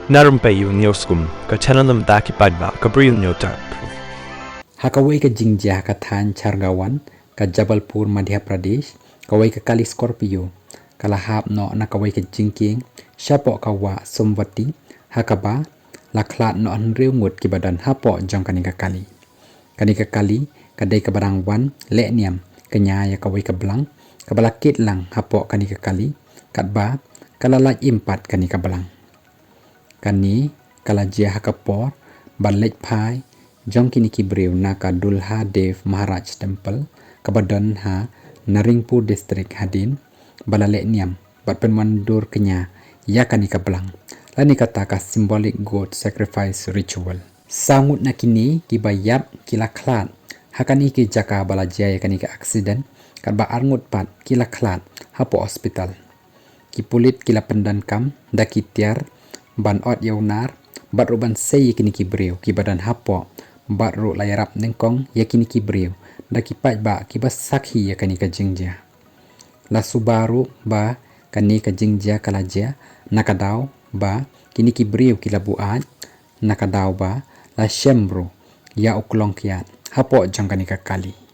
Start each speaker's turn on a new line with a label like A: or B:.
A: Na Rympei U ka channel ki paidbah ka Bri U Hynñiewtrep.
B: Hakawai ka jingjia ka than Chargawan ka Jabalpur Madhya Pradesh kawai ka kali Scorpio kalahap no na kawai ka jingking syapo kawa somvati hakaba laklat no anriu ngut ki badan hapo jong kanika kali kadai ka barang wan le niam knia ya kawai ka blang kabalakit lang hapo kanika kali katba kalalaj impat kanika blang kani kalajia hakapor balej phai jong kini kibreu naka dulha dev maharaj temple kabadan ha Naringpur district hadin balale niam bat penmandur kenya ya kanika blang lani kata ka symbolic goat sacrifice ritual sangut na kini kibayap kilaklat hakani ki jaka balajia ya kanika aksident katba arngut pat kilaklat hapo hospital kipulit kila pendan kam dakitiar ban ot yaunar bat ruban sei kini kibreu ki badan hapo bat ru layarap nengkong yakini kibreu daki paidbah ki basakhi yakani ka jingjia la subaru ba kani ka jingjia kalajia nakadaw ba kini kibreu ki labuat nakadaw ba la shembro ya uklong kiat hapo jang kani ka kali